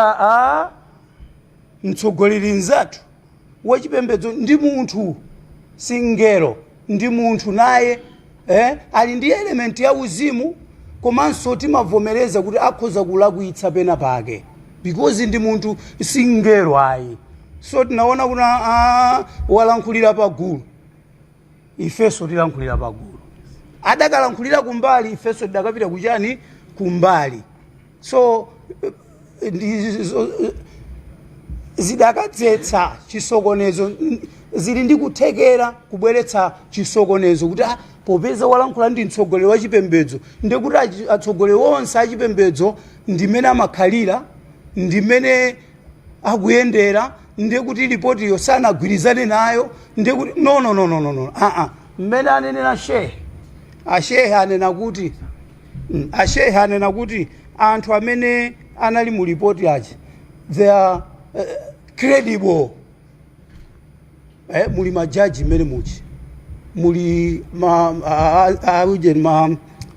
mtsogoleri nzathu wachipembedzo ndi munthu singero, ndi munthu naye ali ndi element ya uzimu, komanso timavomereza kuti akhoza kulakwitsa pena pake because ndi munthu singero ayi. So tinaona kuti walankhulira pagulu, ifeso tilankhulira pagulu. Adakalankhulira kumbali, ifeso tidakapita kuchani kumbali. So zidakadzetsa chisokonezo, zili ndi kuthekera kubweretsa chisokonezo kuti popeza walankhula ndi mtsogoleri wa chipembedzo ndekuti atsogoleri onse achipembedzo ndimene amakhalira, ndimene akuyendera, ndekuti ripoti yo sanagwirizane nayo, ndekuti no. Mmene anenera ashehe anena kuti anthu amene anali mu ripoti achi they are credible. Muli majaji mmene muchi, muli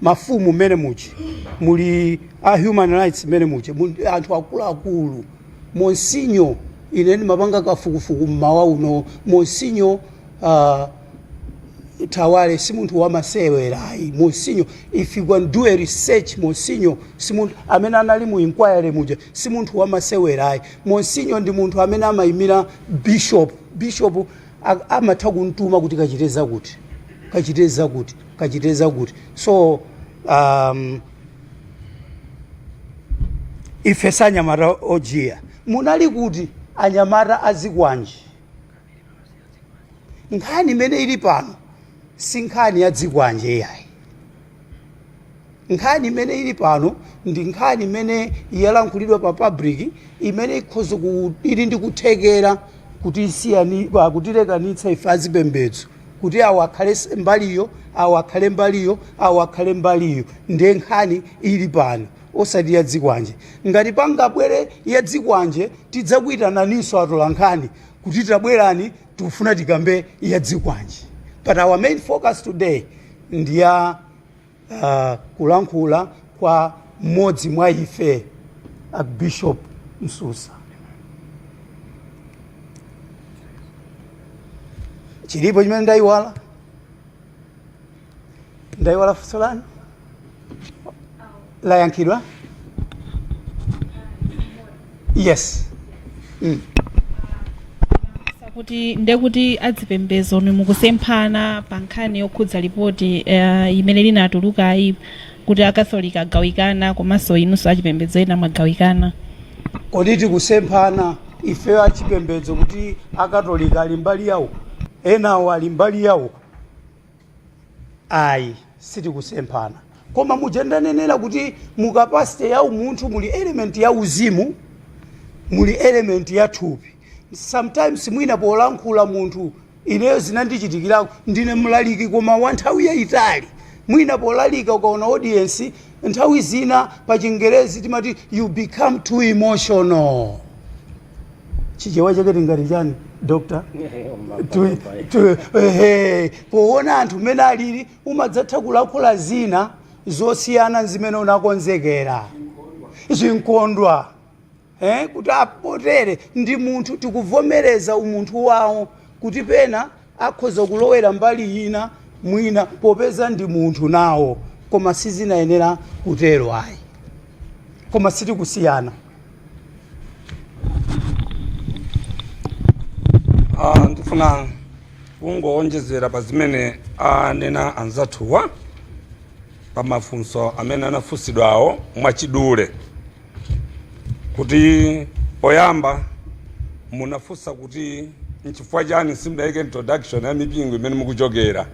mafumu mmene muchi, muli human rights mmene muchi, anthu akuluakulu. Monsinyo ine ndimapanga kafukufuku mmawa uno, Monsinyo Tawale si munthu wamasewerayi. Monsinyo, if you can do a research, Monsinyo si munthu amene anali mu inquiry muja, si munthu wamasewerayi. Monsinyo ndi munthu amene amayimira bishop amatha kuntuma kuti kachiteza kuti. So ife sanyamata ojiya munali kuti anyamata azikwanji. Nkhani imene ili pano si nkhani ya dzikwanje yayi. Nkhani imene ili pano ndi nkhani imene yalankhulidwa pa public, imene ikhoza ili ndi kuthekera kuti kutilekanitsa ife azipembedzo kuti awo akhale mbaliyo, awo akhale mbaliyo, awo akhale mbaliyo. Ndiye nkhani ili pano osati ya dzikwanje. Ngati pangabwere ya dzikwanje tidzakuitananinso atola nkhani kuti tabwerani tikufuna tikambe ya dzikwanje. But our main focus today ndiya kulankhula kwa mmodzi mwa ife Bishop Msusa. Chilipo chimene ndaiwala funso lanu layankhidwa? Yes. Kuti ndekuti adzipembedzo mukusemphana pa nkhani yokhudza ripoti imene linatuluka kuti akatholika agawikana komanso inunso achipembedzo ena mwagawikana. Kodi tikusemphana ife achipembedzo kuti akatolika ali mbali yawo enawo ali mbali yawo? Ayi, sitikusemphana. Koma mujendanenera kuti mukapasite ya umunthu muli element ya uzimu, muli element ya thupi. Sometimes mwina polankhula munthu ineyo zinandichitikira ndine mlaliki koma wa nthawi yayitali. Mwina polalika ukaona audience nthawi zina pa Chingerezi timati you become too emotional. Chichewa chake tingati chani doctor? Poona anthu mmene alili umadzatha kulankhula zina zosiyana zimene unakonzekera zinkondwa. kuti apotere ndi munthu tikuvomereza umunthu wawo kuti pena akhoza kulowera mbali ina mwina popeza ndi munthu nawo koma sizinayenera kutero ayi koma sitikusiyana. Ndifuna kungoonjezera pa zimene anena anzathuwa pa mafunso amene anafunsidwawo mwachidule kuti poyamba munafunsa kuti nchifukwa chani simudayike introduction ya mipingo imene mukuchokera.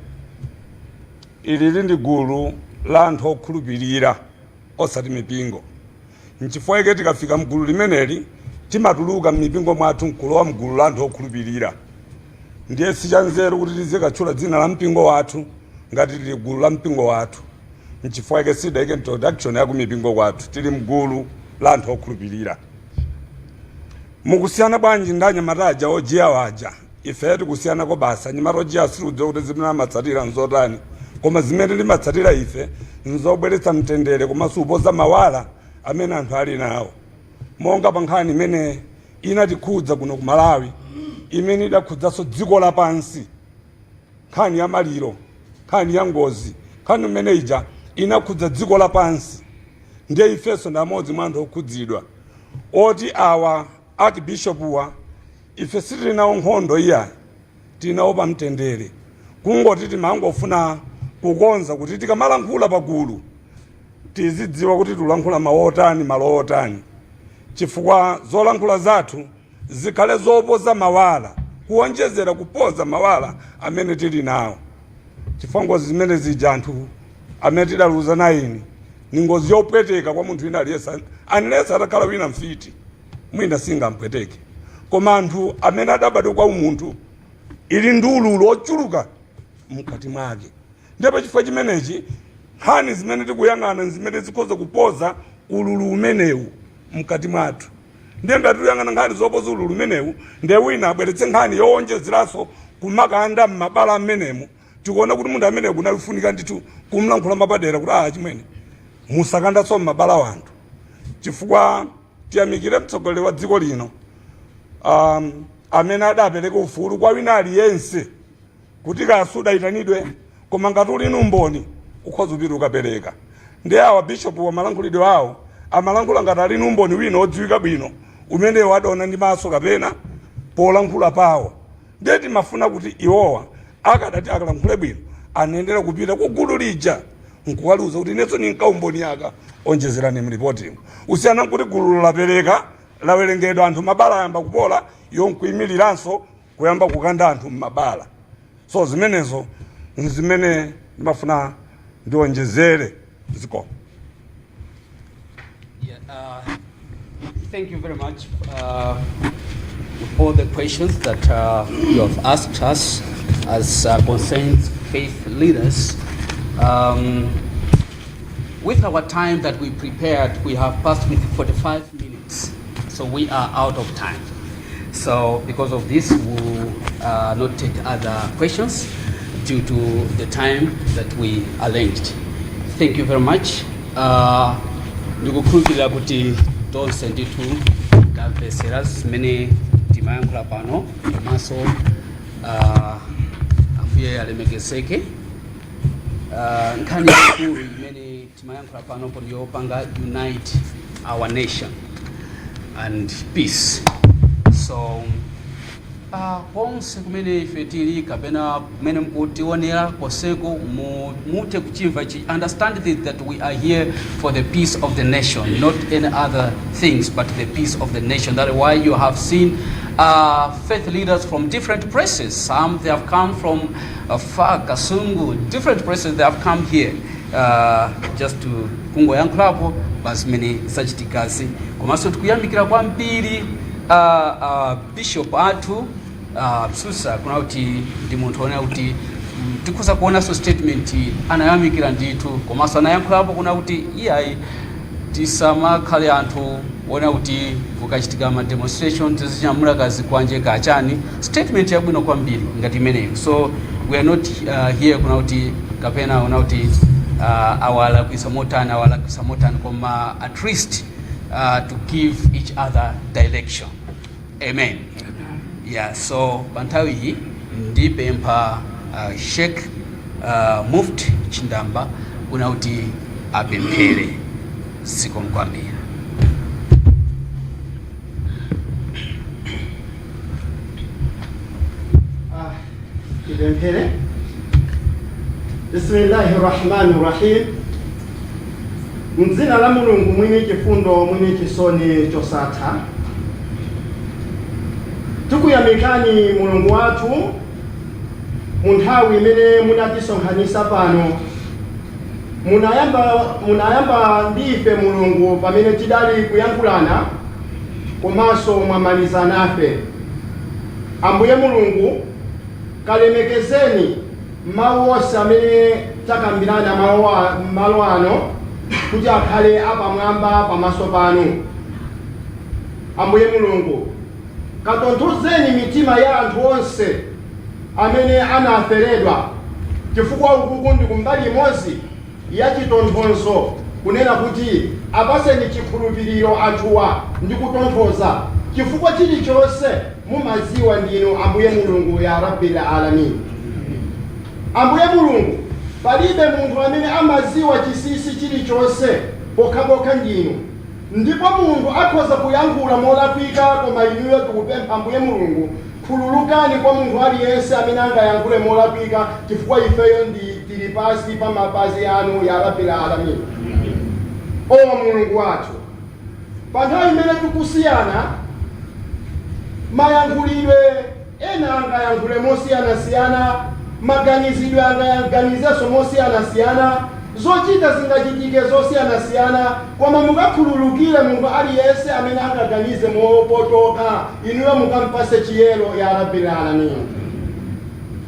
Ili ndi gulu la anthu okhulupirira osati mipingo. Nchifukwa ike tikafika mgulu limeneli timatuluka mmipingo mwathu nkulowa mgulu la anthu okhulupirira. Ndiye sichanzeru kuti tizikatchula dzina la mpingo wathu ngati tili gulu la mpingo wathu. Nchifukwa ike sidayike introduction ya kumipingo kwathu tili mgulu la anthu okhulupirira. Mukusiyana bwanji ndi anyamata ojiya waja. Ife tikusiyana ko basa anyamata ojiya sirudziwa kuti zimene amatsatira nzotani. Koma zimene limatsatira ife nzobweretsa mtendere komanso upoza mawala amene anthu ali nawo. Monga pa nkhani imene inatikhudza kuno ku Malawi imene idakhudzaso dziko lapansi, nkhani ya maliro, nkhani ya ngozi, nkhani imene ija inakhudza dziko lapansi. Ndiye ifenso ndamodzi mwa anthu okhudzidwa oti awa archbishopuwa ife sitilinawo nkhondo iyayi, tilinawo pa mtendere. Kungoti timangofuna kukonza kuti tikamalankhula pagulu tizidziwa kuti tulankhula mawu otani malo otani, chifukwa zolankhula zathu zikhale zopoza mawala, kuonjezera kupoza mawala amene tili nawo. Chifukwa ngozi zimene zija anthu amene tidaluza naini ni ngozi yopweteka kwa munthu wina aliyesa, unless atakhala wina mfiti mwina singampweteke. Koma anthu amene adabadwa kwa umunthu ili ndi ululu ochuluka mkati mwake. Ndipo chifukwa chimenechi nkhani zimene tikuyang'ana zimene zikhoza kupoza ululu umenewu mkati mwathu. Ndiye ngati tikuyang'ana nkhani zopoza ululu umenewu ndiye wina abweretse nkhani yowonjezeranso kumakanda m'mabala amenemo, tikuona kuti munthu amene kunalifunika ndithu kumlankhula mapadera kuti chimwene musakandanso m'mabala wanthu. Chifukwa tiyamikire mtsogoleri wa dziko lino amene adapereka ufulu kwa wina aliyense kuti kasudayitanidwe, koma ngati uli numboni ukhoza upita ukapereka. Ndiye awa bishopu wa malankhulidwe awo amalankhula ngati ali numboni wina odziwika bwino umene wadaona ndi maso kapena polankhula pawo. Ndiye timafuna kuti iwowa akadati akalankhule bwino anendera kupita ku gulu lija nkuwaluza kuti inenso ninkaumboni yaka onjezerani mripoti. Usiyana kuti gulu lapereka lawerengedwa anthu mabala yamba kupola yonkuyimiriranso kuyamba kukanda anthu m'mabala. So zimenezo zimene ndimafuna ndionjezere ziko. Thank you very much for the questions that you have asked us as concerned faith leaders. With our time that we prepared, we have passed with 45 minutes, so we are out of time. So because of this, we will not take other questions due to the time that we arranged. Thank you very much. Ndikukhulupirira kuti tonse ndithu tamvetsera zimene timayankhula pano komanso ambuye alemekezeke. Nkhani yaikulu imene timayankhula pano ndi yopanga unite our nation and peace. So konse kumene ife tili kapena kumene mkutionera konseko mute kuchimva understand that we are here for the peace of the nation, not any other things but the peace of the nation. That is why you have seen faith leaders from different places. Some they have come from Afar, Kasungu, different places they have come here just to kungoyankhulapo basi mene sachitikazi. Komanso tikuyamikira kwambiri bishop athu Msusa kuna kuti ndi munthu ona kuti tikusa kuona so statement anayamikira ndithu komanso anayankhulapo kuna kuti iyayi tisamakhale anthu ona kuti kukachitika ma demonstration tizinyamula kazi kwanje kachani. Statement yabwino kwambiri ngati imeneyo. So we are not here kuna kuti kapena ona kuti awala kuisa motani koma at least to give each other direction. Amen. Yeah, so panthawi ndipempha Sheikh Mufti Chindamba kuti apemphere zikomo kwambiri. Kipemphere. Bismillahirrahmanirrahim. Mdzina la Mulungu mwini chifundo mwini chisoni chosatha. Tikuyamikani Mulungu wathu munthawi imene munatisonkhanitsa pano. Munayamba ndife Mulungu pamene tidali kuyankhulana komanso mwamaliza nafe. Ambuye Mulungu, kalemekezeni mawu onse amene takambirana malo ano kuti akhale apamwamba pamaso panu. Ambuye Mulungu, katonthozeni mitima ya anthu onse amene anaferedwa chifukwa ukuku ndi kumbali imodzi ya chitonthozo kunena kuti apaseni chikhulupiriro anthuwa ndi kutonthoza chifukwa chilichonse mumaziwa ndinu Ambuye Mulungu ya Rabbil Alamin. Ambuye Mulungu, palibe munthu amene amaziwa chisisi chilichonse pokhapokha ndinu, ndipo munthu akhoza kuyankhula molakwika koma inuyo tikupempha Ambuye Mulungu khululukani kwa munthu aliyense amene angayankhule molakwika chifukwa ifeyo tili pansi pa mapazi anu ya Rabbil Alamin. O Mulungu wathu, pa nthawi imene tikusiyana mayankhulidwe ena angayankhule mosiyanasiyana, maganizidwe angaganizenso mosiyanasiyana, zochita zingachitike zosiyanasiyana, koma mukakhululukire munthu aliyense amene angaganize mopotoka, inuyo mukampase chiyero ya Rabbil Alamin.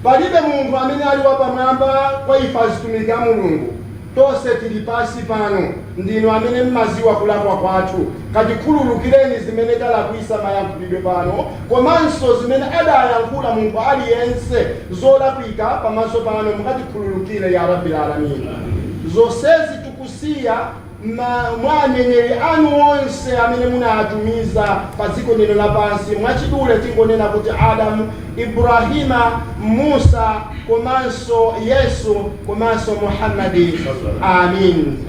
Palibe munthu amene ali wapamwamba kwa ife azitumiki a Mulungu. Tonse tili pansi pano, ndinu amene mmaziwa kulakwa kwathu. Katikhululukireni zimene talakwisa mayankhulidwe pano, komanso zimene adayankhula munthu aliyense zolakwika pamaso pano mukatikhululukire ya Rabbil Alamin. Zonsezi tikusiya mwa aneneri anu onse amene munatumiza pa dziko lino lapansi. Mwachidule tingonena kuti Adamu, Ibrahima, Musa, komanso Yesu, komanso Muhammadi. Amin.